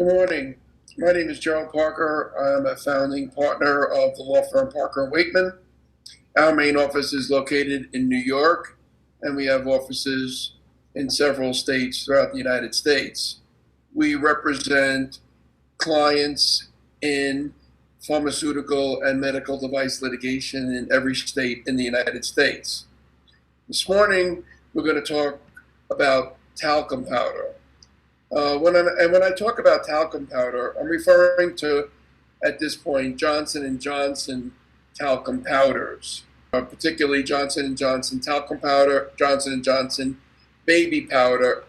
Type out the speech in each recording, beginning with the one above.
Good morning. My name is Gerald Parker. I'm a founding partner of the law firm Parker Waichman. Our main office is located in New York, and we have offices in several states throughout the United States. We represent clients in pharmaceutical and medical device litigation in every state in the United States. This morning, we're going to talk about talcum powder. When I talk about talcum powder, I'm referring to, at this point, Johnson & Johnson talcum powders, particularly Johnson & Johnson talcum powder, Johnson & Johnson baby powder,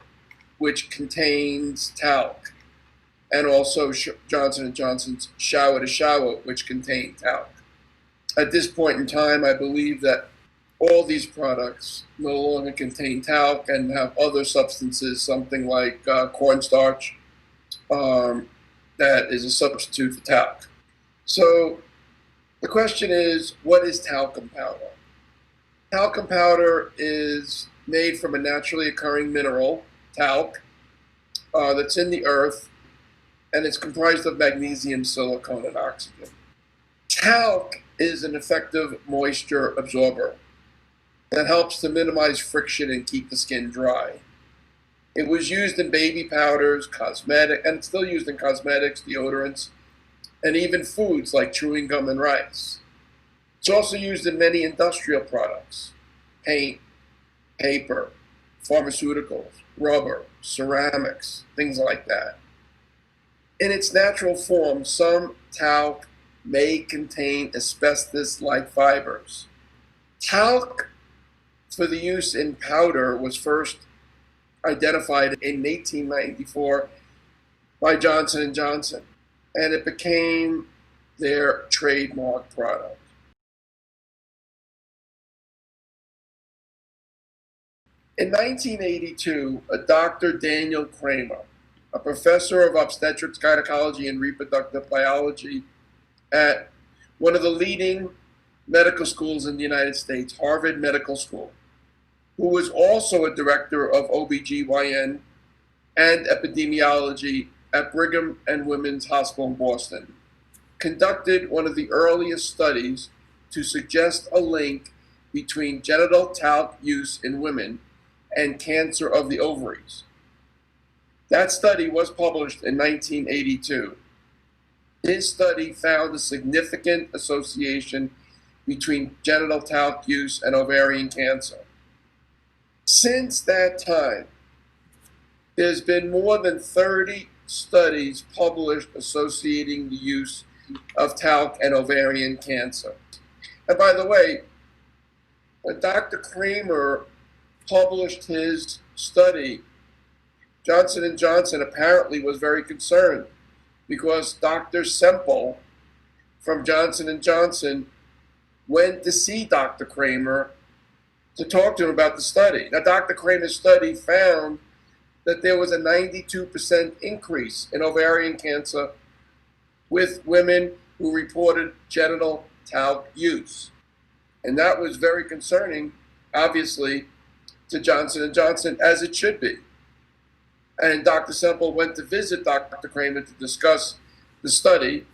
which contains talc, and also Johnson & Johnson's shower to shower, which contain talc. At this point in time, I believe that all these products no longer contain talc and have other substances, something like cornstarch, that is a substitute for talc. So the question is, what is talcum powder? Talcum powder is made from a naturally occurring mineral, talc, that's in the earth, and it's comprised of magnesium, silicon, and oxygen. Talc is an effective moisture absorber that helps to minimize friction and keep the skin dry. It was used in baby powders, and it's still used in cosmetics, deodorants, and even foods like chewing gum and rice. It's also used in many industrial products: paint, paper, pharmaceuticals, rubber, ceramics, things like that. In its natural form, some talc may contain asbestos-like fibers. Talc for the use in powder was first identified in 1894 by Johnson & Johnson, and it became their trademark product. In 1982, a Dr. Daniel Kramer, a professor of obstetrics, gynecology, and reproductive biology at one of the leading medical schools in the United States, Harvard Medical School, who was also a director of OBGYN and epidemiology at Brigham and Women's Hospital in Boston, conducted one of the earliest studies to suggest a link between genital talc use in women and cancer of the ovaries. That study was published in 1982. His study found a significant association between genital talc use and ovarian cancer. Since that time, there's been more than 30 studies published associating the use of talc and ovarian cancer. And by the way, when Dr. Kramer published his study, Johnson & Johnson apparently was very concerned because Dr. Semple from Johnson & Johnson went to see Dr. Kramer to talk to him about the study. Now, Dr. Kramer's study found that there was a 92% increase in ovarian cancer with women who reported genital talc use. And that was very concerning, obviously, to Johnson & Johnson, as it should be. And Dr. Semple went to visit Dr. Kramer to discuss the study,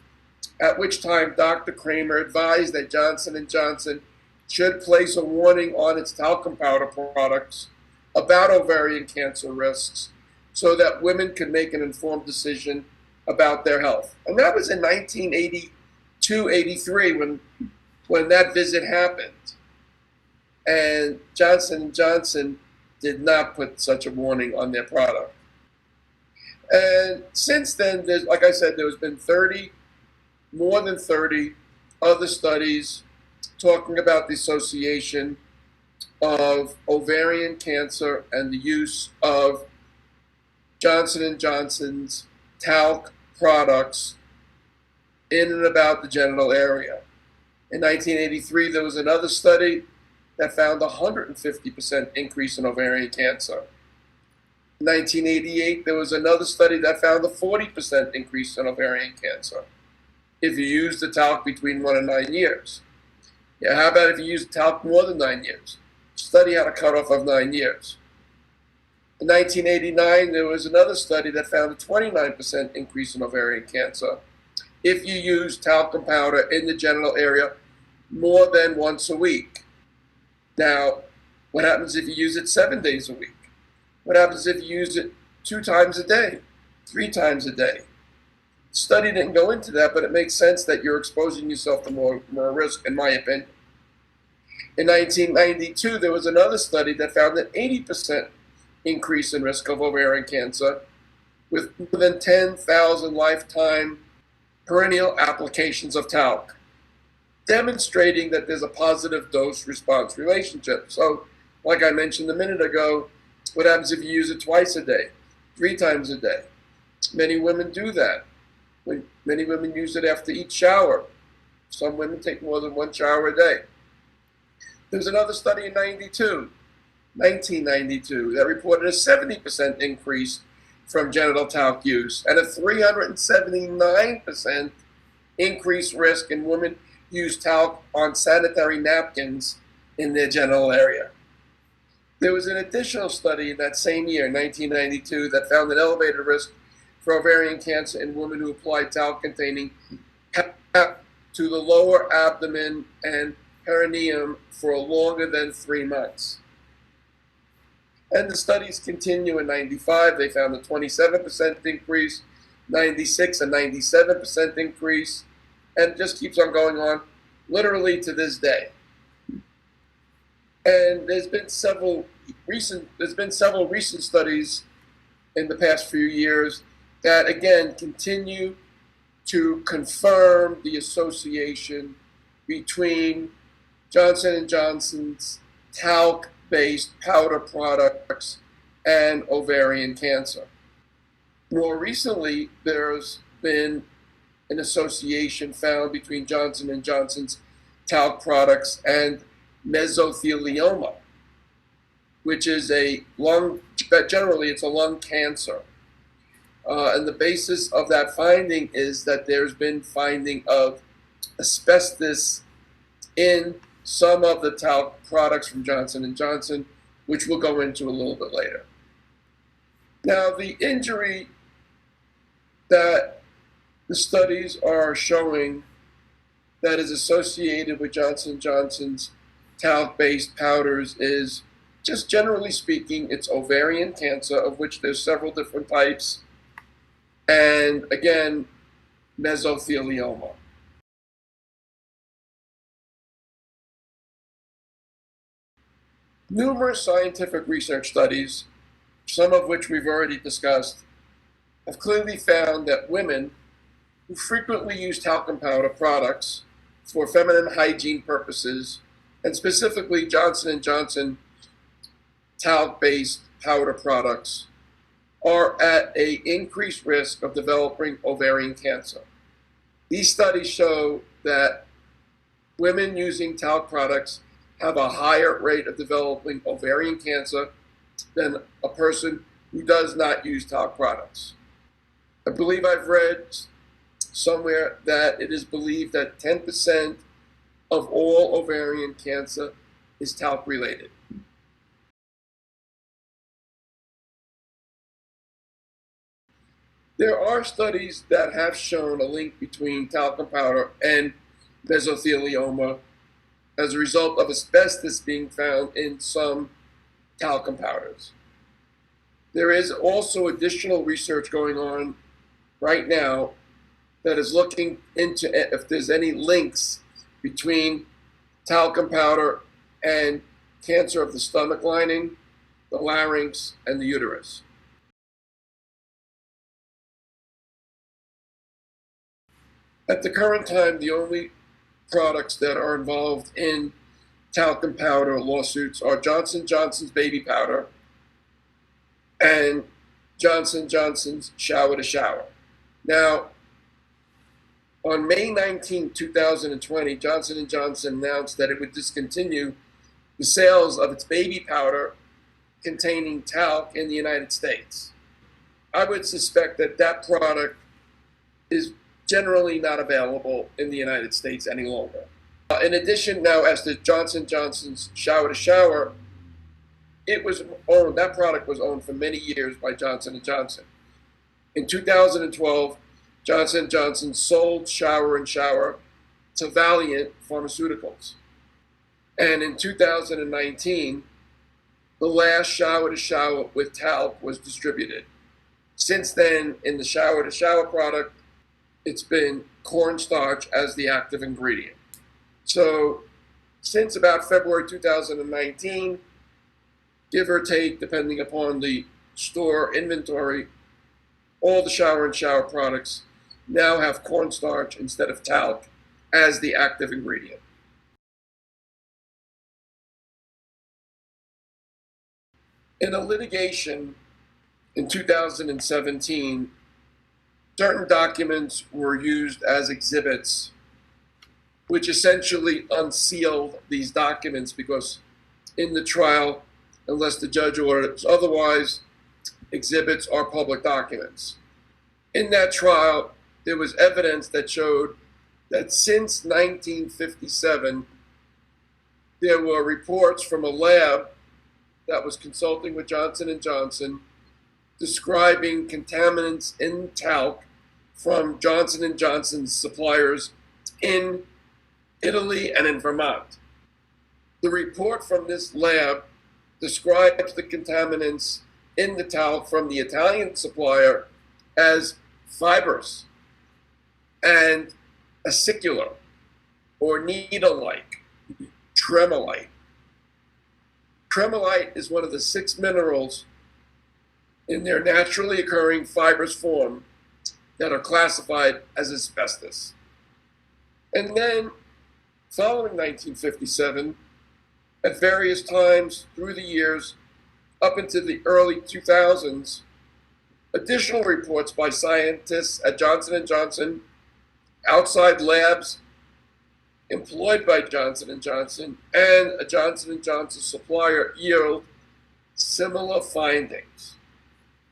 at which time Dr. Kramer advised that Johnson & Johnson should place a warning on its talcum powder products about ovarian cancer risks so that women could make an informed decision about their health. And that was in 1982-83 when that visit happened. And Johnson & Johnson did not put such a warning on their product. And since then, like I said, there's been more than 30 other studies talking about the association of ovarian cancer and the use of Johnson & Johnson's talc products in and about the genital area. In 1983, there was another study that found a 150% increase in ovarian cancer. In 1988, there was another study that found a 40% increase in ovarian cancer if you use the talc between 1 and 9 years. Yeah, how about if you use talc more than 9 years? The study had a cutoff of 9 years. In 1989, there was another study that found a 29% increase in ovarian cancer if you use talcum powder in the genital area more than once a week. Now, what happens if you use it 7 days a week? What happens if you use it 2 times a day, 3 times a day? The study didn't go into that, but it makes sense that you're exposing yourself to more risk, in my opinion. In 1992, there was another study that found an 80% increase in risk of ovarian cancer with more than 10,000 lifetime perennial applications of talc, demonstrating that there's a positive dose-response relationship. So, like I mentioned a minute ago, what happens if you use it twice a day, 3 times a day? Many women do that. Many women use it after each shower. Some women take more than 1 shower a day. There's another study in 1992, that reported a 70% increase from genital talc use and a 379% increased risk in women who use talc on sanitary napkins in their genital area. There was an additional study in that same year, 1992, that found an elevated risk for ovarian cancer in women who applied talc-containing to the lower abdomen and perineum for longer than 3 months. And the studies continue in 95. They found a 27% increase, 96 a 97% increase, and it just keeps on going on, literally to this day. And there's been several recent studies in the past few years that again continue to confirm the association between Johnson & Johnson's talc-based powder products and ovarian cancer. More recently, there's been an association found between Johnson & Johnson's talc products and mesothelioma, which is generally it's a lung cancer. And the basis of that finding is that there's been finding of asbestos in some of the talc products from Johnson & Johnson, which we'll go into a little bit later. Now, the injury that the studies are showing that is associated with Johnson & Johnson's talc-based powders is, just generally speaking, it's ovarian cancer, of which there's several different types, and again, mesothelioma. Numerous scientific research studies, some of which we've already discussed, have clearly found that women who frequently use talcum powder products for feminine hygiene purposes, and specifically Johnson & Johnson talc-based powder products, are at an increased risk of developing ovarian cancer. These studies show that women using talc products have a higher rate of developing ovarian cancer than a person who does not use talc products. I believe I've read somewhere that it is believed that 10% of all ovarian cancer is talc related. There are studies that have shown a link between talcum powder and mesothelioma as a result of asbestos being found in some talcum powders. There is also additional research going on right now that is looking into if there's any links between talcum powder and cancer of the stomach lining, the larynx, and the uterus. At the current time, the only products that are involved in talcum powder lawsuits are Johnson & Johnson's baby powder and Johnson & Johnson's shower to shower. Now, on May 19, 2020, Johnson & Johnson announced that it would discontinue the sales of its baby powder containing talc in the United States. I would suspect that that product is generally not available in the United States any longer. In addition, now as to Johnson & Johnson's shower to shower, It was owned, that product was owned for many years by Johnson & Johnson. In 2012, Johnson & Johnson sold Shower & Shower to Valiant Pharmaceuticals. And in 2019, the last Shower & Shower with talc was distributed. Since then, in the Shower & Shower product, it's been cornstarch as the active ingredient. So since about February 2019, give or take, depending upon the store inventory, all the Shower & Shower products now have cornstarch instead of talc as the active ingredient. In a litigation in 2017, certain documents were used as exhibits, which essentially unsealed these documents because in the trial, unless the judge orders otherwise, exhibits are public documents. In that trial, there was evidence that showed that since 1957, there were reports from a lab that was consulting with Johnson & Johnson describing contaminants in talc from Johnson & Johnson's suppliers in Italy and in Vermont. The report from this lab describes the contaminants in the talc from the Italian supplier as fibrous and acicular or needle-like, tremolite. Tremolite is one of the 6 minerals in their naturally occurring fibrous form that are classified as asbestos. And then, following 1957, at various times through the years, up into the early 2000s, additional reports by scientists at Johnson & Johnson, outside labs employed by Johnson & Johnson, and a Johnson & Johnson supplier yield similar findings.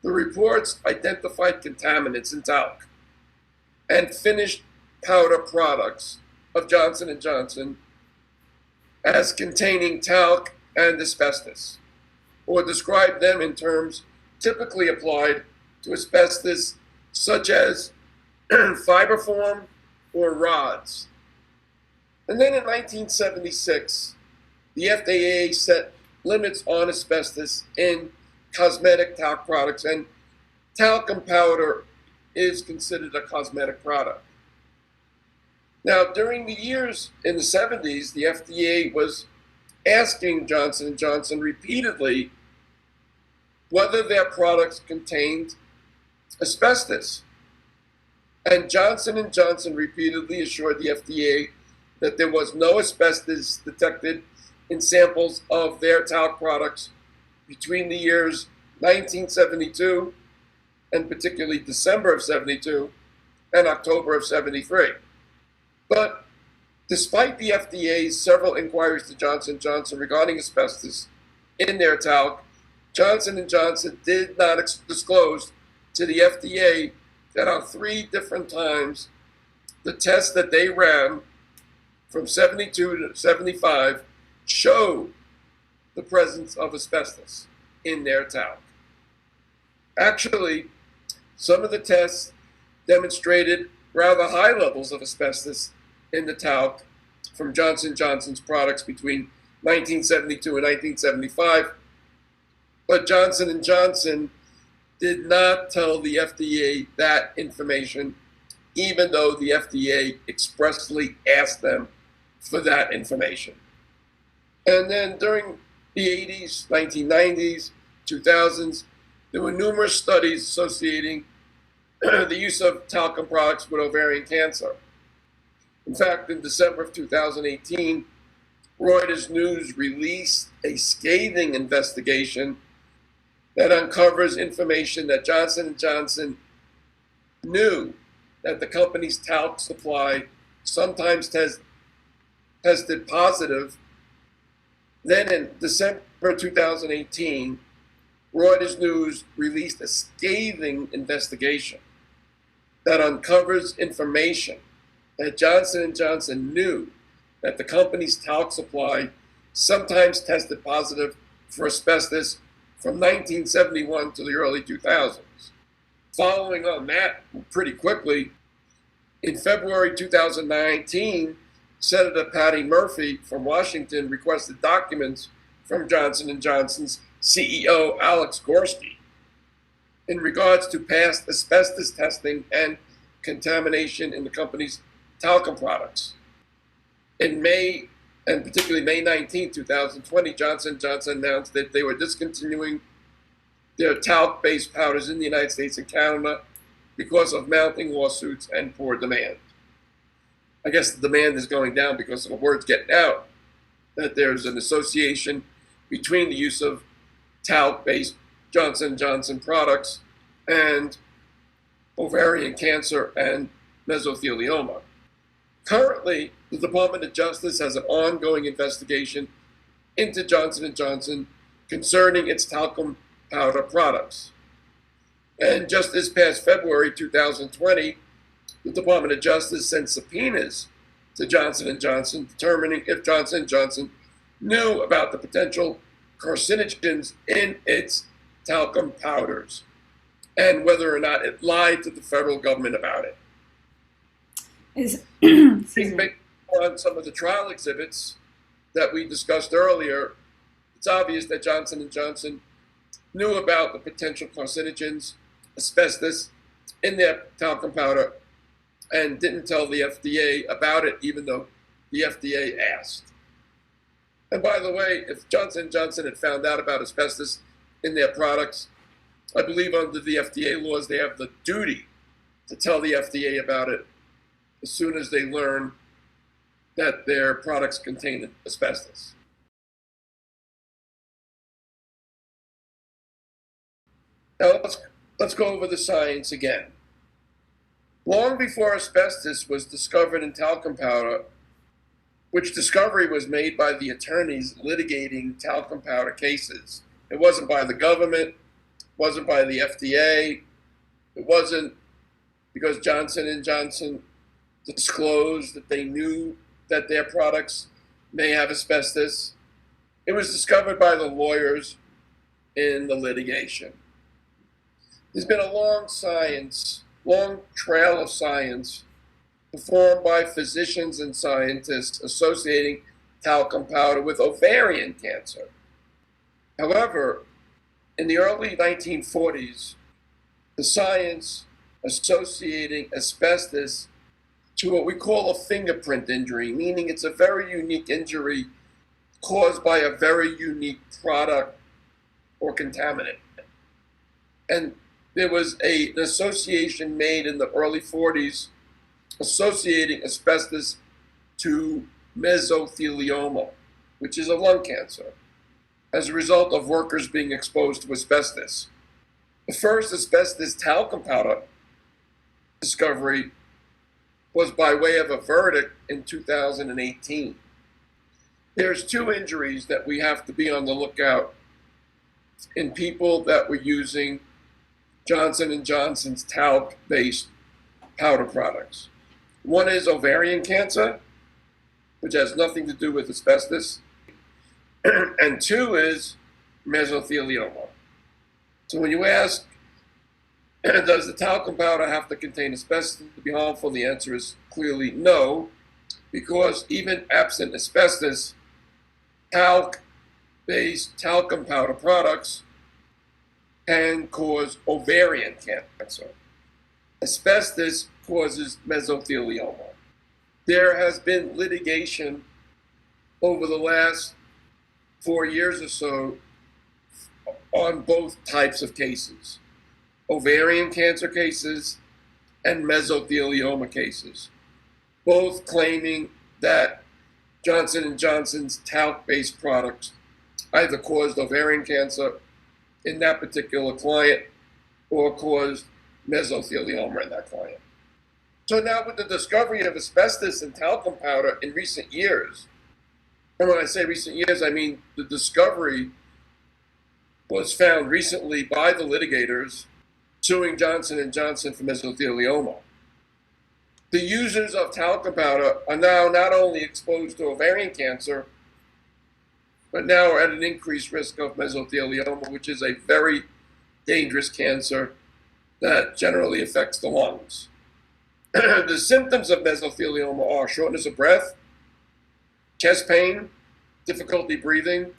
The reports identified contaminants in talc and finished powder products of Johnson & Johnson as containing talc and asbestos, or described them in terms typically applied to asbestos, such as fiberform or rods. And then in 1976, the FDA set limits on asbestos in cosmetic talc products, and talcum powder is considered a cosmetic product. Now, during the years in the 70s, the FDA was asking Johnson & Johnson repeatedly whether their products contained asbestos. And Johnson & Johnson repeatedly assured the FDA that there was no asbestos detected in samples of their talc products between the years 1972 and particularly December of 72 and October of 73. But despite the FDA's several inquiries to Johnson & Johnson regarding asbestos in their talc, Johnson & Johnson did not disclose to the FDA that on 3 different times the tests that they ran from 72 to 75 showed the presence of asbestos in their talc. Actually, some of the tests demonstrated rather high levels of asbestos in the talc from Johnson & Johnson's products between 1972 and 1975, but Johnson & Johnson did not tell the FDA that information, even though the FDA expressly asked them for that information. And then during the 80s, 1990s, 2000s, there were numerous studies associating the use of talcum products with ovarian cancer. In fact, in December of 2018, Reuters News released a scathing investigation that uncovers information that Johnson & Johnson knew that the company's talc supply sometimes tested positive. Then in December 2018, Reuters News released a scathing investigation that uncovers information that Johnson & Johnson knew that the company's talc supply sometimes tested positive for asbestos from 1971 to the early 2000s. Following on that, pretty quickly, in February 2019, Senator Patty Murphy from Washington requested documents from Johnson & Johnson's CEO, Alex Gorski, in regards to past asbestos testing and contamination in the company's talcum products. In May, and particularly May 19, 2020, Johnson & Johnson announced that they were discontinuing their talc-based powders in the United States and Canada because of mounting lawsuits and poor demand. I guess the demand is going down because of the word's getting out that there's an association between the use of talc-based Johnson & Johnson products and ovarian cancer and mesothelioma. Currently, the Department of Justice has an ongoing investigation into Johnson & Johnson concerning its talcum powder products. And just this past February 2020, the Department of Justice sent subpoenas to Johnson & Johnson determining if Johnson & Johnson knew about the potential carcinogens in its talcum powders and whether or not it lied to the federal government about it. Based on some of the trial exhibits that we discussed earlier, it's obvious that Johnson & Johnson knew about the potential carcinogens, asbestos, in their talcum powder and didn't tell the FDA about it, even though the FDA asked. And by the way, if Johnson & Johnson had found out about asbestos in their products, I believe under the FDA laws, they have the duty to tell the FDA about it as soon as they learn that their products contain asbestos. Now let's go over the science again. Long before asbestos was discovered in talcum powder, which discovery was made by the attorneys litigating talcum powder cases. It wasn't by the government, wasn't by the FDA, it wasn't because Johnson & Johnson disclosed that they knew that their products may have asbestos. It was discovered by the lawyers in the litigation. There's been a long trail of science performed by physicians and scientists associating talcum powder with ovarian cancer. However, in the early 1940s, the science associating asbestos to what we call a fingerprint injury, meaning it's a very unique injury caused by a very unique product or contaminant. And there was an association made in the early 40s associating asbestos to mesothelioma, which is a lung cancer, as a result of workers being exposed to asbestos. The first asbestos talcum powder discovery was by way of a verdict in 2018. There's two injuries that we have to be on the lookout in people that were using Johnson & Johnson's talc-based powder products. One is ovarian cancer, which has nothing to do with asbestos, and two is mesothelioma. So when you ask, does the talcum powder have to contain asbestos to be harmful? The answer is clearly no, because even absent asbestos, talc-based talcum powder products can cause ovarian cancer. Asbestos causes mesothelioma. There has been litigation over the last 4 years or so on both types of cases, ovarian cancer cases and mesothelioma cases, both claiming that Johnson & Johnson's talc-based products either caused ovarian cancer in that particular client or caused mesothelioma in that client. So now with the discovery of asbestos in talcum powder in recent years, and when I say recent years, I mean the discovery was found recently by the litigators suing Johnson & Johnson for mesothelioma. The users of talcum powder are now not only exposed to ovarian cancer, but now are at an increased risk of mesothelioma, which is a very dangerous cancer that generally affects the lungs. The symptoms of mesothelioma are shortness of breath, chest pain, difficulty breathing,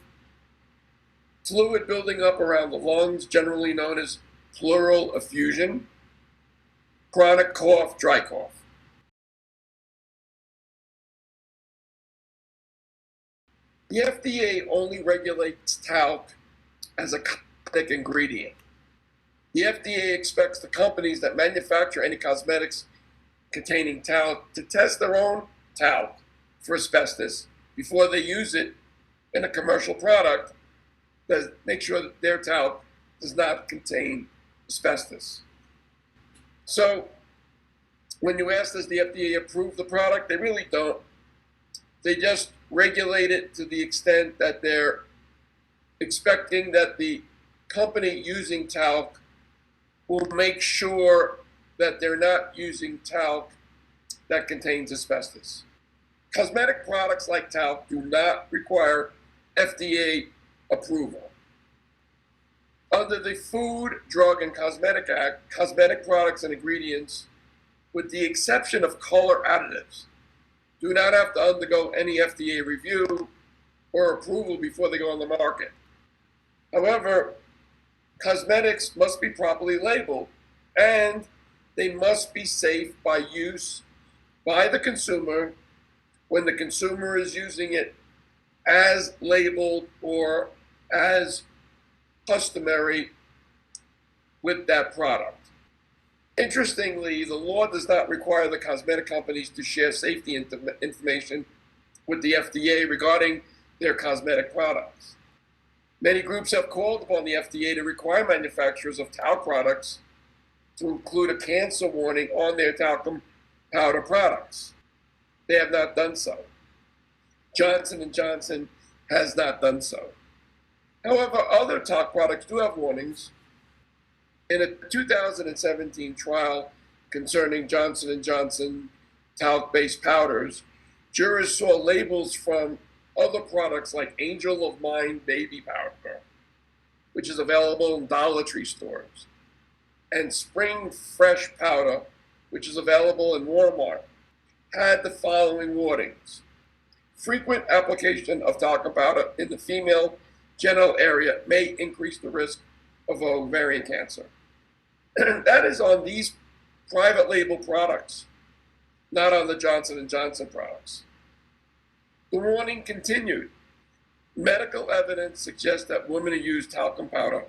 fluid building up around the lungs, generally known as pleural effusion, chronic cough, dry cough. The FDA only regulates talc as a cosmetic ingredient. The FDA expects the companies that manufacture any cosmetics containing talc to test their own talc for asbestos before they use it in a commercial product to make sure that their talc does not contain asbestos. So when you ask, does the FDA approve the product? They really don't. They just regulate it to the extent that they're expecting that the company using talc will make sure that they're not using talc that contains asbestos. Cosmetic products like talc do not require FDA approval. Under the Food, Drug, and Cosmetic Act, cosmetic products and ingredients, with the exception of color additives, do not have to undergo any FDA review or approval before they go on the market. However, cosmetics must be properly labeled, and they must be safe by use by the consumer when the consumer is using it as labeled or as customary with that product. Interestingly, the law does not require the cosmetic companies to share safety information with the FDA regarding their cosmetic products. Many groups have called upon the FDA to require manufacturers of talc products to include a cancer warning on their talcum powder products. They have not done so. Johnson & Johnson has not done so. However, other talc products do have warnings. In a 2017 trial concerning Johnson & Johnson talc-based powders, jurors saw labels from other products like Angel of Mine baby powder, which is available in Dollar Tree stores, and Spring Fresh powder, which is available in Walmart, had the following warnings. Frequent application of talcum powder in the female genital area may increase the risk of ovarian cancer. That is on these private label products, not on the Johnson & Johnson products. The warning continued. Medical evidence suggests that women who use talcum powder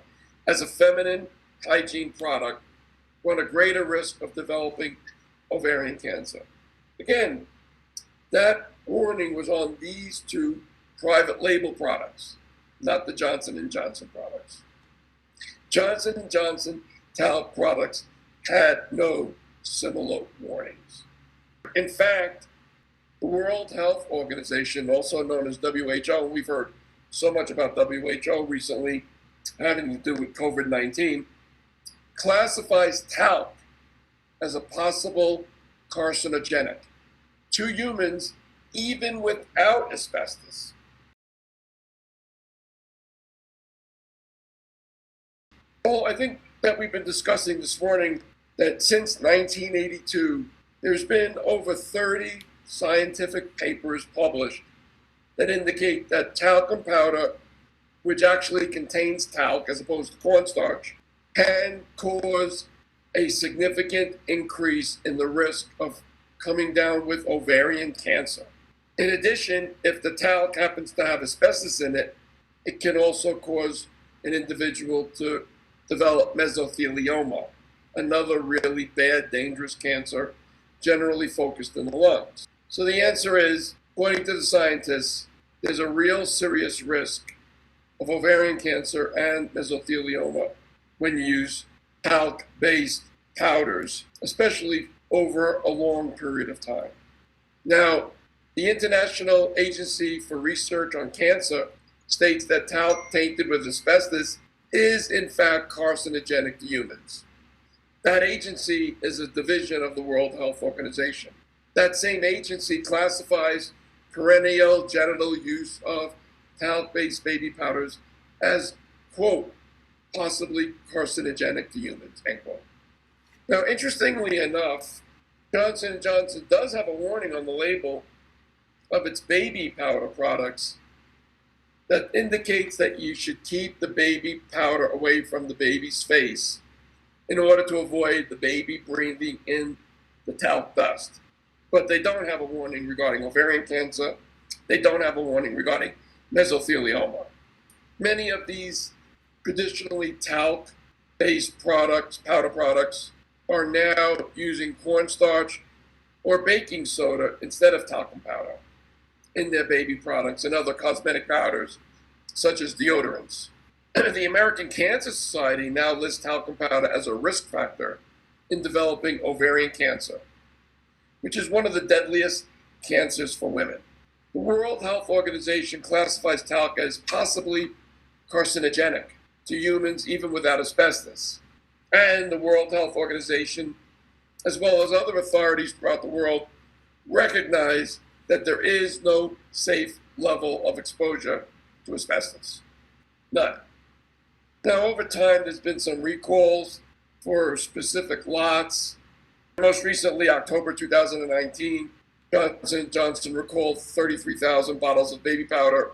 as a feminine hygiene product run a greater risk of developing ovarian cancer. Again, that warning was on these two private label products, not the Johnson & Johnson products. Johnson & Johnson talc products had no similar warnings. In fact, the World Health Organization, also known as WHO, we've heard so much about WHO recently having to do with COVID-19, classifies talc as a possible carcinogenic to humans even without asbestos. Well, I think that we've been discussing this morning that since 1982, there's been over 30 scientific papers published that indicate that talcum powder, which actually contains talc as opposed to cornstarch, can cause a significant increase in the risk of coming down with ovarian cancer. In addition, if the talc happens to have asbestos in it, it can also cause an individual to develop mesothelioma, another really bad, dangerous cancer, generally focused in the lungs. So the answer is, according to the scientists, there's a real serious risk of ovarian cancer and mesothelioma when you use talc-based powders, especially over a long period of time. Now, the International Agency for Research on Cancer states that talc tainted with asbestos is in fact carcinogenic to humans. That agency is a division of the World Health Organization. That same agency classifies perennial genital use of talc-based baby powders as, quote, possibly carcinogenic to humans, end quote. Now, interestingly enough, Johnson & Johnson does have a warning on the label of its baby powder products that indicates that you should keep the baby powder away from the baby's face in order to avoid the baby breathing in the talc dust. But they don't have a warning regarding ovarian cancer. They don't have a warning regarding mesothelioma. Many of these traditionally talc-based products, powder products, are now using cornstarch or baking soda instead of talcum powder in their baby products and other cosmetic powders, such as deodorants. The American Cancer Society now lists talcum powder as a risk factor in developing ovarian cancer, which is one of the deadliest cancers for women. The World Health Organization classifies talc as possibly carcinogenic to humans even without asbestos. And the World Health Organization, as well as other authorities throughout the world, recognize that there is no safe level of exposure to asbestos. None. Now, over time, there's been some recalls for specific lots. Most recently, October 2019, Johnson & Johnson recalled 33,000 bottles of baby powder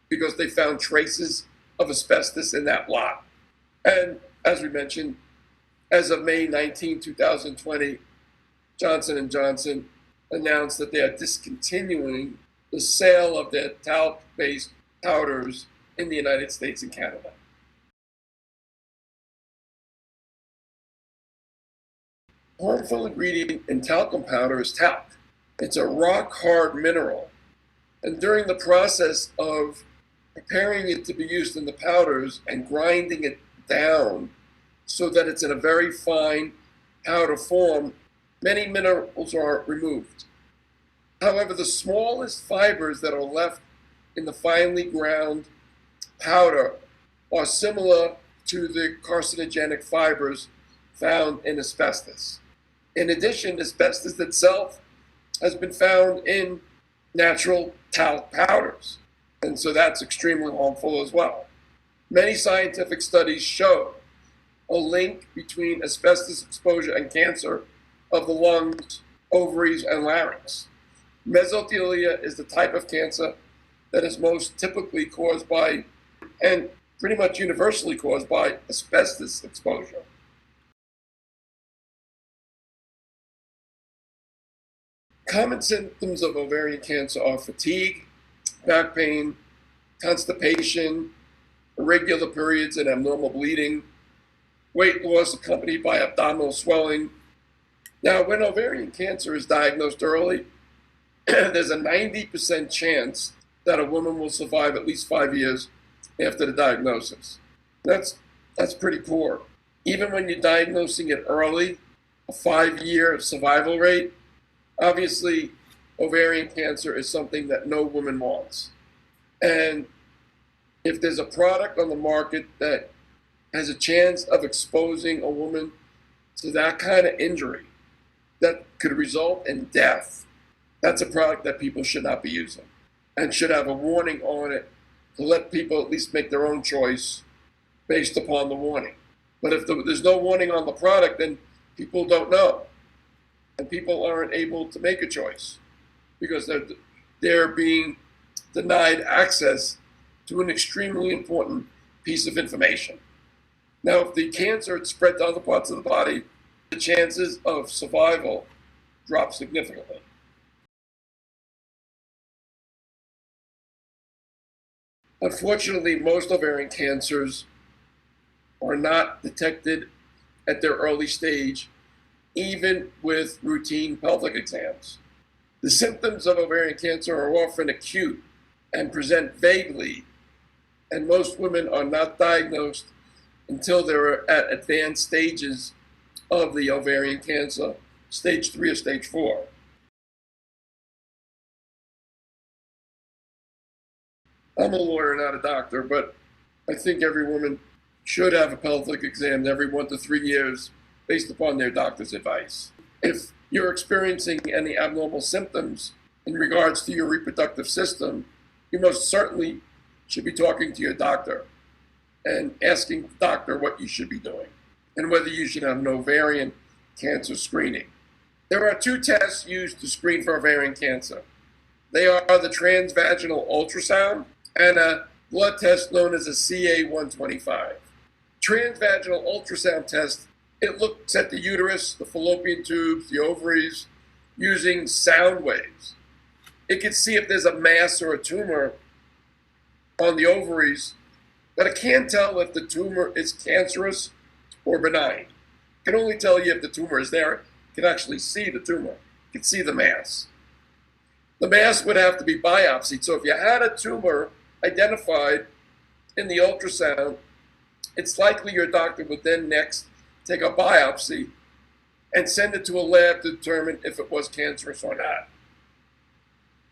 because they found traces of asbestos in that lot. And as we mentioned, as of May 19, 2020, Johnson & Johnson announced that they are discontinuing the sale of their talc-based powders in the United States and Canada. Harmful ingredient in talcum powder is talc. It's a rock-hard mineral, and during the process of preparing it to be used in the powders and grinding it down so that it's in a very fine powder form, many minerals are removed. However, the smallest fibers that are left in the finely ground powder are similar to the carcinogenic fibers found in asbestos. In addition, asbestos itself has been found in natural talc powders, and so that's extremely harmful as well. Many scientific studies show a link between asbestos exposure and cancer of the lungs, ovaries, and larynx. Mesothelioma is the type of cancer that is most typically caused by, and pretty much universally caused by, asbestos exposure. Common symptoms of ovarian cancer are fatigue, back pain, constipation, irregular periods and abnormal bleeding, weight loss accompanied by abdominal swelling. Now, when ovarian cancer is diagnosed early, there's a 90% chance that a woman will survive at least 5 years after the diagnosis. That's pretty poor. Even when you're diagnosing it early, a 5-year survival rate, obviously ovarian cancer is something that no woman wants. And if there's a product on the market that has a chance of exposing a woman to that kind of injury that could result in death, that's a product that people should not be using and should have a warning on it to let people at least make their own choice based upon the warning. But if there's no warning on the product, then people don't know. And people aren't able to make a choice because they're being denied access to an extremely important piece of information. Now, if the cancer had spread to other parts of the body, the chances of survival drop significantly. Unfortunately, most ovarian cancers are not detected at their early stage, even with routine pelvic exams. The symptoms of ovarian cancer are often acute and present vaguely, and most women are not diagnosed until they're at advanced stages of the ovarian cancer, stage 3 or stage 4. I'm a lawyer, not a doctor, but I think every woman should have a pelvic exam every 1 to 3 years based upon their doctor's advice. If you're experiencing any abnormal symptoms in regards to your reproductive system, you most certainly should be talking to your doctor and asking the doctor what you should be doing and whether you should have an ovarian cancer screening. There are two tests used to screen for ovarian cancer. They are the transvaginal ultrasound and a blood test known as a CA-125. Transvaginal ultrasound test, it looks at the uterus, the fallopian tubes, the ovaries, using sound waves. It can see if there's a mass or a tumor on the ovaries, but it can't tell if the tumor is cancerous or benign. It can only tell you if the tumor is there. It can actually see the tumor. It can see the mass. The mass would have to be biopsied. So if you had a tumor identified in the ultrasound, it's likely your doctor would then next take a biopsy and send it to a lab to determine if it was cancerous or not.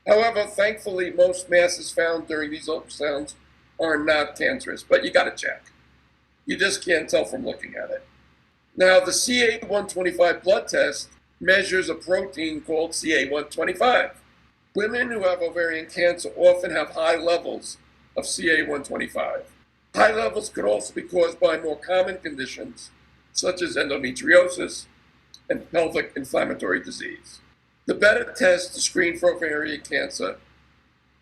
However, thankfully, most masses found during these ultrasounds are not cancerous, but you got to check. You just can't tell from looking at it. Now, the CA-125 blood test measures a protein called CA-125. Women who have ovarian cancer often have high levels of CA-125. High levels could also be caused by more common conditions, such as endometriosis and pelvic inflammatory disease. The better test to screen for ovarian cancer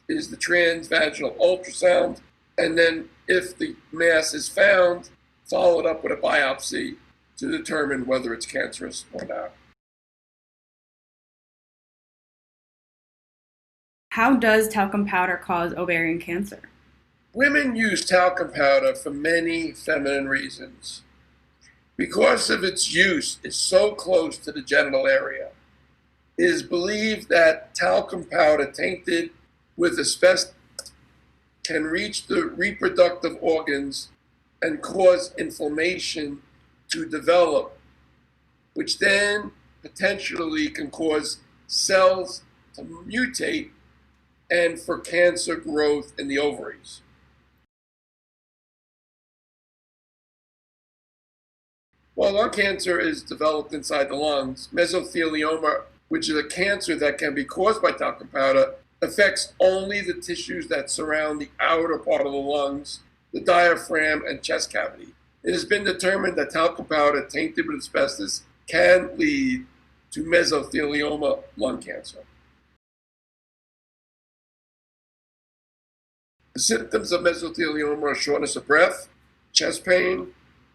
is the transvaginal ultrasound, and then if the mass is found, followed up with a biopsy to determine whether it's cancerous or not. How does talcum powder cause ovarian cancer? Women use talcum powder for many feminine reasons. Because of its use is so close to the genital area, it is believed that talcum powder tainted with asbestos can reach the reproductive organs and cause inflammation to develop, which then potentially can cause cells to mutate and for cancer growth in the ovaries. While lung cancer is developed inside the lungs, mesothelioma, which is a cancer that can be caused by talcum powder, affects only the tissues that surround the outer part of the lungs, the diaphragm, and chest cavity. It has been determined that talcum powder tainted with asbestos can lead to mesothelioma lung cancer. The symptoms of mesothelioma are shortness of breath, chest pain,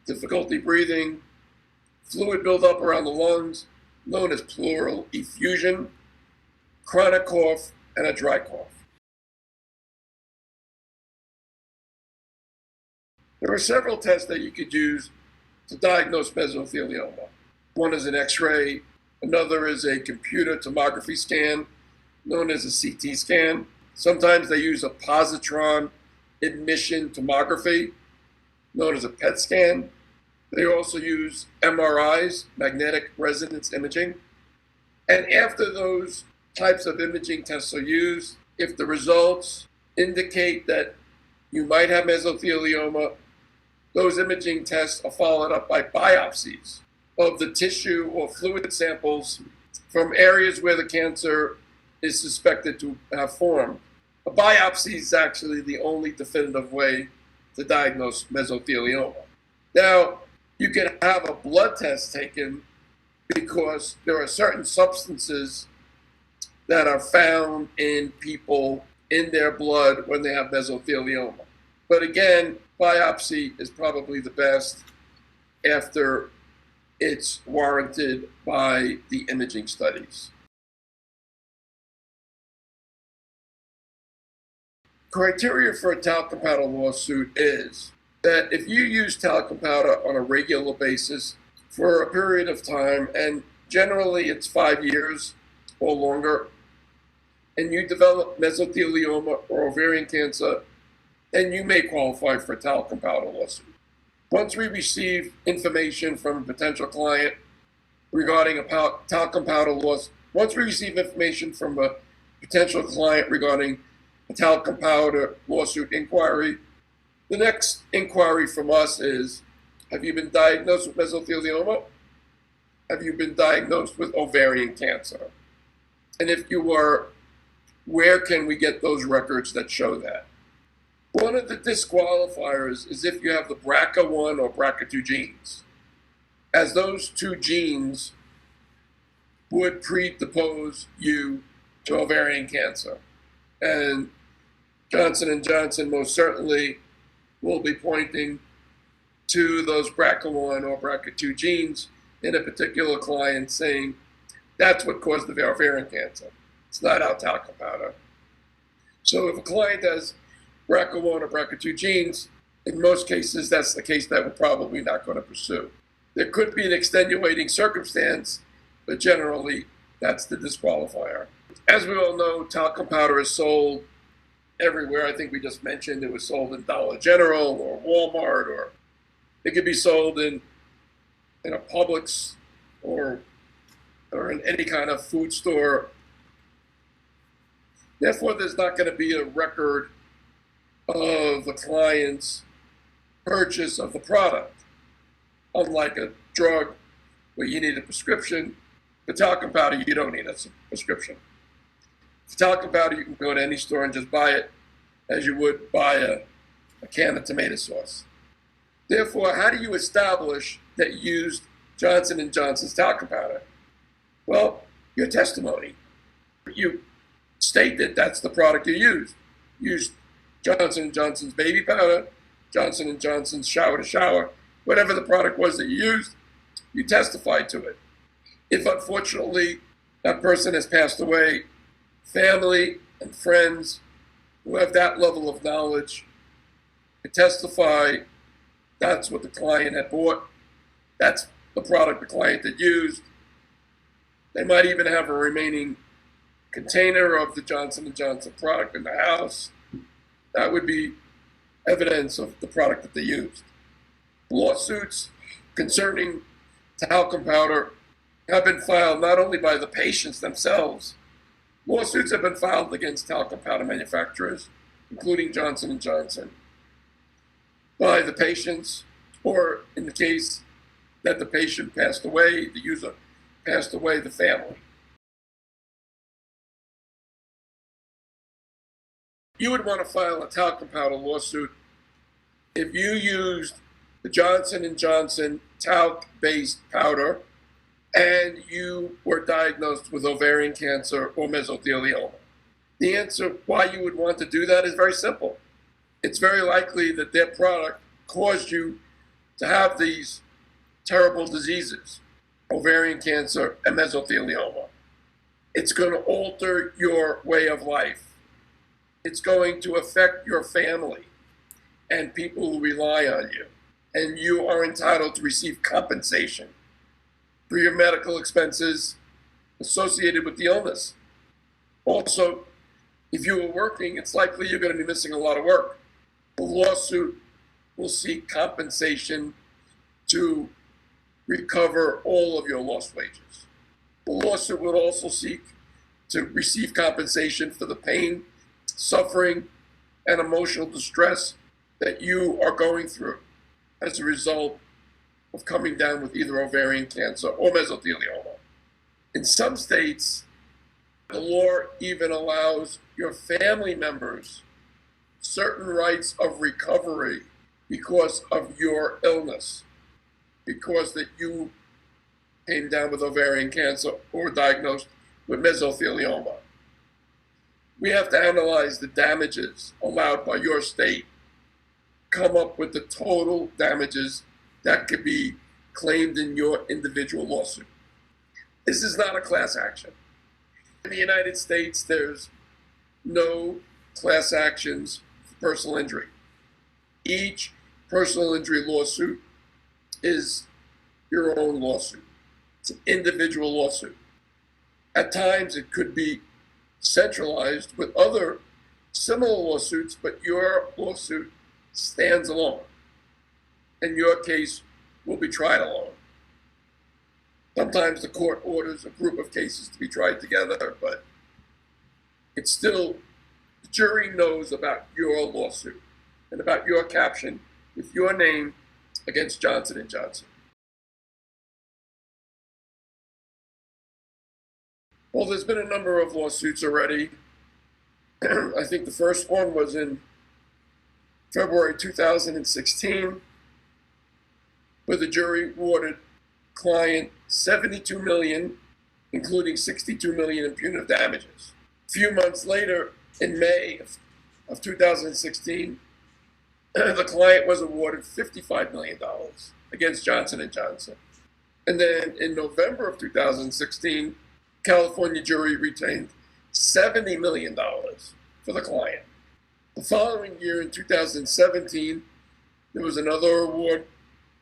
difficulty breathing, fluid buildup around the lungs, known as pleural effusion, chronic cough, and a dry cough. There are several tests that you could use to diagnose mesothelioma. One is an X-ray, another is a computer tomography scan, known as a CT scan. Sometimes they use a positron emission tomography, known as a PET scan. They also use MRIs, magnetic resonance imaging. And after those types of imaging tests are used, if the results indicate that you might have mesothelioma, those imaging tests are followed up by biopsies of the tissue or fluid samples from areas where the cancer is suspected to have formed. A biopsy is actually the only definitive way to diagnose mesothelioma. Now, you can have a blood test taken because there are certain substances that are found in people in their blood when they have mesothelioma. But again, biopsy is probably the best after it's warranted by the imaging studies. Criteria for a talcum powder lawsuit is that if you use talcum powder on a regular basis for a period of time, and generally it's 5 years or longer, and you develop mesothelioma or ovarian cancer, then you may qualify for a talcum powder lawsuit. Once we receive information from a potential client regarding a talcum powder loss, once we receive information from a potential client regarding a talcum powder lawsuit inquiry, the next inquiry from us is, have you been diagnosed with mesothelioma? Have you been diagnosed with ovarian cancer? And if you were, where can we get those records that show that? One of the disqualifiers is if you have the BRCA1 or BRCA2 genes, as those two genes would predispose you to ovarian cancer. And Johnson & Johnson most certainly will be pointing to those BRCA1 or BRCA2 genes in a particular client, saying that's what caused the ovarian cancer. It's not our talcum powder. So if a client has BRCA1 or BRCA2 genes, in most cases, that's the case that we're probably not going to pursue. There could be an extenuating circumstance, but generally, that's the disqualifier. As we all know, talcum powder is sold everywhere. I think we just mentioned it was sold in Dollar General or Walmart, or it could be sold in a Publix or in any kind of food store. Therefore, there's not going to be a record of the client's purchase of the product. Unlike a drug where you need a prescription, for talcum powder, you don't need a prescription. For talcum powder, you can go to any store and just buy it as you would buy a can of tomato sauce. Therefore, how do you establish that you used Johnson & Johnson's talcum powder? Well, your testimony. You state that that's the product you used. You used Johnson & Johnson's baby powder, Johnson & Johnson's shower to shower, whatever the product was that you used, you testified to it. If unfortunately that person has passed away, family and friends who have that level of knowledge can testify that's what the client had bought, that's the product the client had used. They might even have a remaining container of the Johnson & Johnson product in the house. That would be evidence of the product that they used. Lawsuits concerning talcum powder have been filed not only by the patients themselves. Lawsuits have been filed against talcum powder manufacturers, including Johnson & Johnson, by the patients, or in the case that the patient passed away, the user passed away, the family. You would want to file a talcum powder lawsuit if you used the Johnson & Johnson talc-based powder and you were diagnosed with ovarian cancer or mesothelioma. The answer why you would want to do that is very simple. It's very likely that their product caused you to have these terrible diseases, ovarian cancer and mesothelioma. It's going to alter your way of life. It's going to affect your family and people who rely on you. And you are entitled to receive compensation for your medical expenses associated with the illness. Also, if you were working, it's likely you're going to be missing a lot of work. The lawsuit will seek compensation to recover all of your lost wages. The lawsuit will also seek to receive compensation for the pain, suffering, and emotional distress that you are going through as a result of coming down with either ovarian cancer or mesothelioma. In some states, the law even allows your family members certain rights of recovery because of your illness, because that you came down with ovarian cancer or diagnosed with mesothelioma. We have to analyze the damages allowed by your state, come up with the total damages that could be claimed in your individual lawsuit. This is not a class action. In the United States, there's no class actions for personal injury. Each personal injury lawsuit is your own lawsuit. It's an individual lawsuit. At times, it could be centralized with other similar lawsuits, but your lawsuit stands alone, and your case will be tried alone. Sometimes the court orders a group of cases to be tried together, but it's still, the jury knows about your lawsuit and about your caption with your name against Johnson & Johnson. Well, there's been a number of lawsuits already. I think the first one was in February 2016, where the jury awarded client $72 million, including $62 million in punitive damages. A few months later, in May of 2016, the client was awarded $55 million against Johnson & Johnson. And then in November of 2016, California jury retained $70 million for the client. The following year, in 2017, there was another award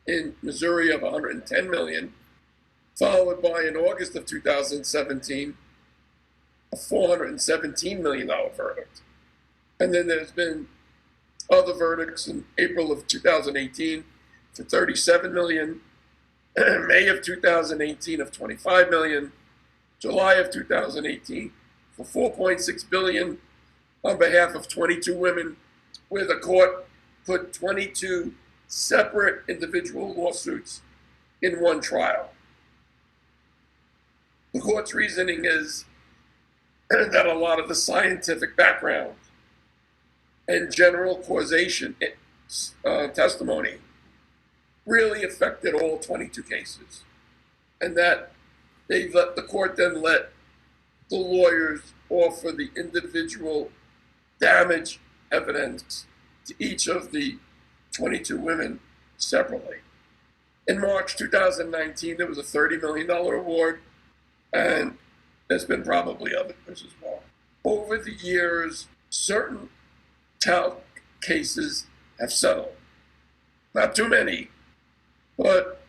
in Missouri of $110 million, followed by, in August of 2017, a $417 million verdict. And then there's been other verdicts in April of 2018 for $37 million, May of 2018 of $25 million, July of 2018 for $4.6 billion on behalf of 22 women, where the court put 22 separate individual lawsuits in one trial. The court's reasoning is that a lot of the scientific background and general causation testimony really affected all 22 cases, and that the court then let the lawyers offer the individual damage evidence to each of the 22 women separately. In March 2019, there was a $30 million award, and there's been probably others as well. Over the years, certain talc cases have settled. Not too many, but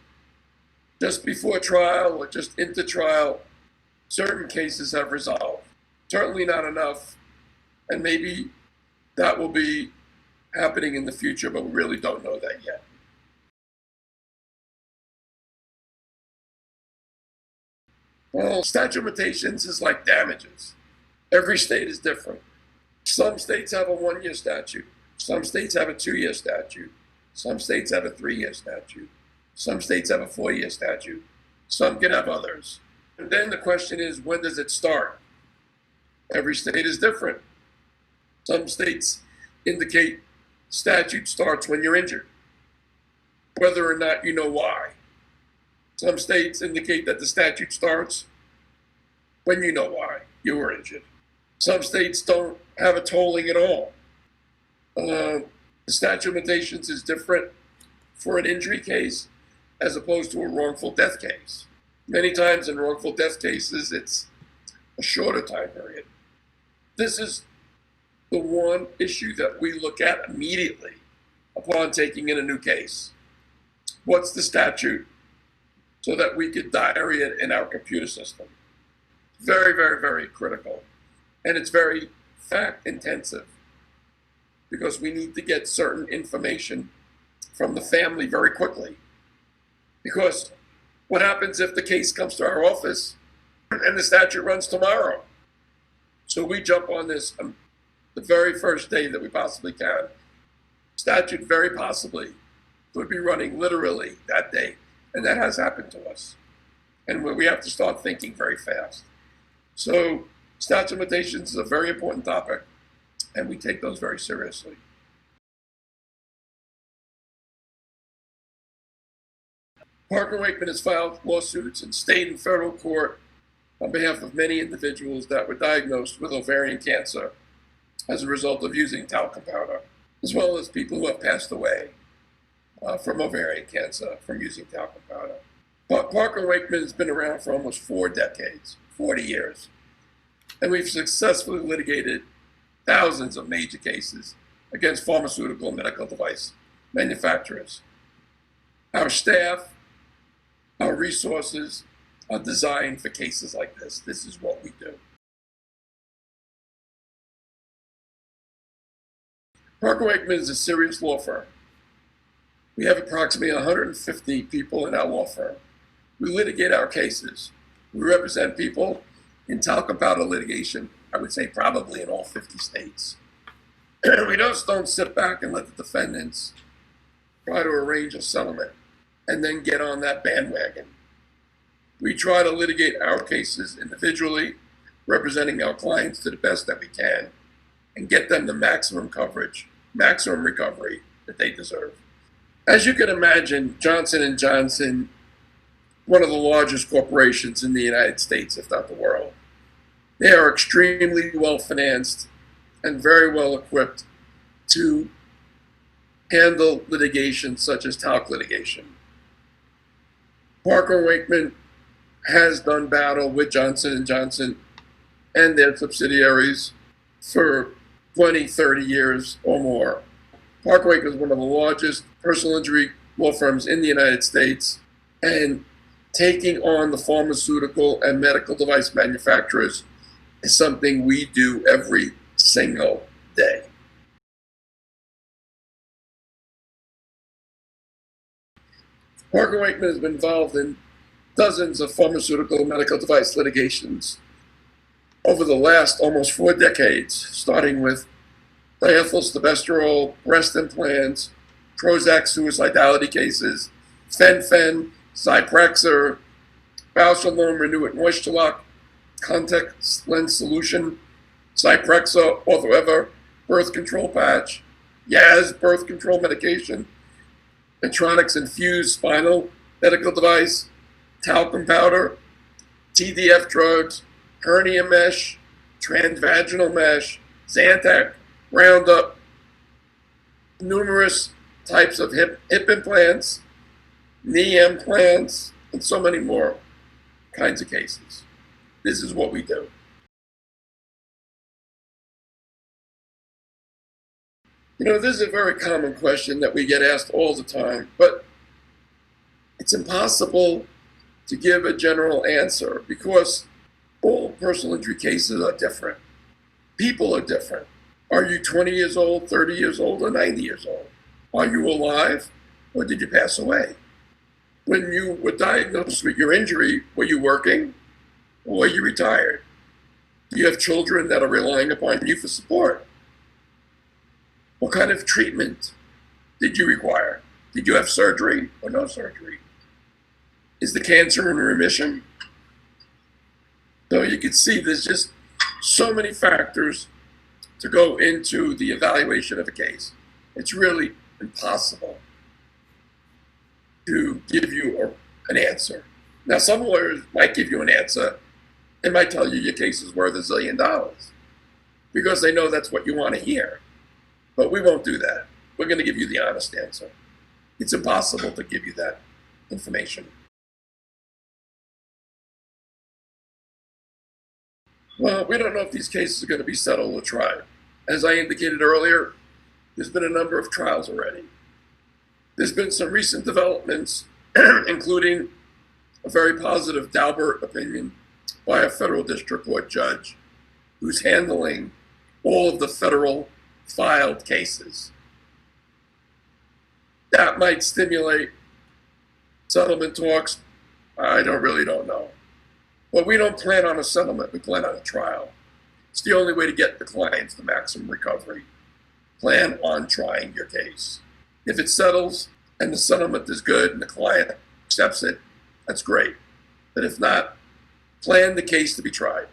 just before trial or just into trial, certain cases have resolved. Certainly not enough, and maybe that will be happening in the future, but we really don't know that yet. Well, statute of limitations is like damages. Every state is different. Some states have a 1-year statute. Some states have a 2-year statute. Some states have a 3-year statute. Some states have a 4-year statute. Some can have others. And then the question is, when does it start? Every state is different. Some states indicate statute starts when you're injured, whether or not you know why. Some states indicate that the statute starts when you know why you were injured. Some states don't have a tolling at all. The statute of limitations is different for an injury case as opposed to a wrongful death case. Many times in wrongful death cases, it's a shorter time period. This is the one issue that we look at immediately upon taking in a new case. What's the statute? So that we could diary it in our computer system. Very, very, very critical. And it's very fact intensive because we need to get certain information from the family very quickly. Because what happens if the case comes to our office and the statute runs tomorrow? So we jump on this the very first day that we possibly can. Statute very possibly could be running literally that day. And that has happened to us. And we have to start thinking very fast. So statute of limitations is a very important topic, and we take those very seriously. Parker Waichman has filed lawsuits in state and federal court on behalf of many individuals that were diagnosed with ovarian cancer as a result of using talcum powder, as well as people who have passed away from ovarian cancer from using talcum powder. But Parker Waichman has been around for almost 4 decades, 40 years, and we've successfully litigated thousands of major cases against pharmaceutical and medical device manufacturers. Our staff, our resources are designed for cases like this. This is what we do. Parker Waichman is a serious law firm. We have approximately 150 people in our law firm. We litigate our cases. We represent people in talcum powder litigation, I would say probably in all 50 states. We just don't sit back and let the defendants try to arrange a settlement and then get on that bandwagon. We try to litigate our cases individually, representing our clients to the best that we can, and get them the maximum coverage maximum recovery that they deserve. As you can imagine, Johnson & Johnson, one of the largest corporations in the United States, if not the world, they are extremely well financed and very well equipped to handle litigation such as talc litigation. Parker Waichman has done battle with Johnson & Johnson and their subsidiaries for 20, 30 years or more. Parker Waichman is one of the largest personal injury law firms in the United States, and taking on the pharmaceutical and medical device manufacturers is something we do every single day. Parker Waichman has been involved in dozens of pharmaceutical and medical device litigations over the last almost 4 decades, starting with diethylstilbestrol, breast implants, Prozac suicidality cases, fen-phen, Zyprexa, Bausch & Renew-It Moisture Lock, contact lens solution, Zyprexa, Orthoever, birth control patch, Yaz birth control medication, Medtronic's infused spinal medical device, talcum powder, TDF drugs, hernia mesh, transvaginal mesh, Zantac, Roundup, numerous types of hip implants, knee implants, and so many more kinds of cases. This is what we do. This is a very common question that we get asked all the time, but it's impossible to give a general answer because all personal injury cases are different. People are different. Are you 20 years old, 30 years old, or 90 years old? Are you alive, or did you pass away? When you were diagnosed with your injury, were you working, or were you retired? Do you have children that are relying upon you for support? What kind of treatment did you require? Did you have surgery or no surgery? Is the cancer in remission? So you can see there's just so many factors to go into the evaluation of a case. It's really impossible to give you an answer. Now, some lawyers might give you an answer and might tell you your case is worth $1 zillion because they know that's what you want to hear. But we won't do that. We're going to give you the honest answer. It's impossible to give you that information. Well, we don't know if these cases are going to be settled or tried. As I indicated earlier, there's been a number of trials already. There's been some recent developments, including a very positive Daubert opinion by a federal district court judge who's handling all of the federal filed cases. That might stimulate settlement talks. I really don't know. But we don't plan on a settlement, we plan on a trial. It's the only way to get the clients the maximum recovery. Plan on trying your case. If it settles and the settlement is good and the client accepts it, that's great. But if not, plan the case to be tried.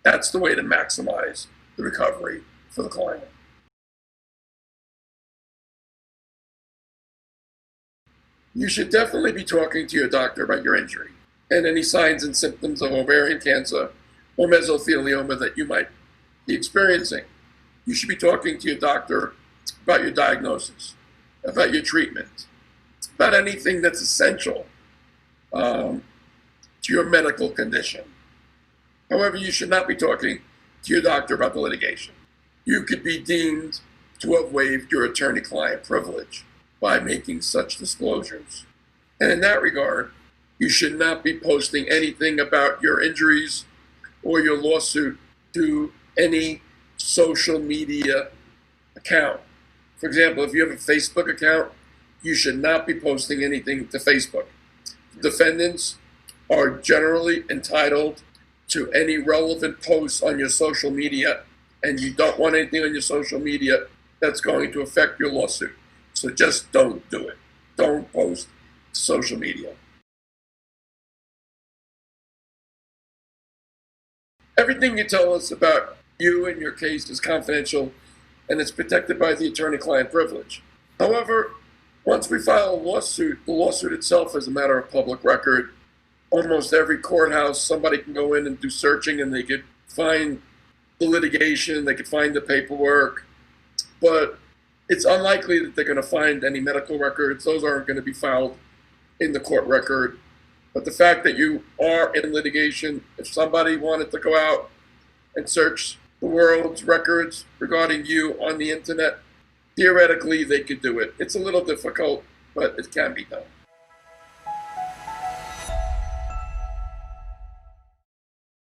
That's the way to maximize the recovery for the client. You should definitely be talking to your doctor about your injury and any signs and symptoms of ovarian cancer or mesothelioma that you might be experiencing. You should be talking to your doctor about your diagnosis, about your treatment, about anything that's essential to your medical condition. However, you should not be talking to your doctor about the litigation. You could be deemed to have waived your attorney-client privilege by making such disclosures. And in that regard, you should not be posting anything about your injuries or your lawsuit to any social media account. For example, if you have a Facebook account, you should not be posting anything to Facebook. Defendants are generally entitled to any relevant posts on your social media, and you don't want anything on your social media that's going to affect your lawsuit. So just don't do it. Don't post to social media. Everything you tell us about you and your case is confidential and it's protected by the attorney-client privilege. However, once we file a lawsuit, the lawsuit itself is a matter of public record. Almost every courthouse, somebody can go in and do searching, and they could find the litigation, they could find the paperwork, but it's unlikely that they're going to find any medical records. Those aren't going to be filed in the court record. But the fact that you are in litigation, if somebody wanted to go out and search the world's records regarding you on the internet, theoretically they could do it. It's a little difficult, but it can be done.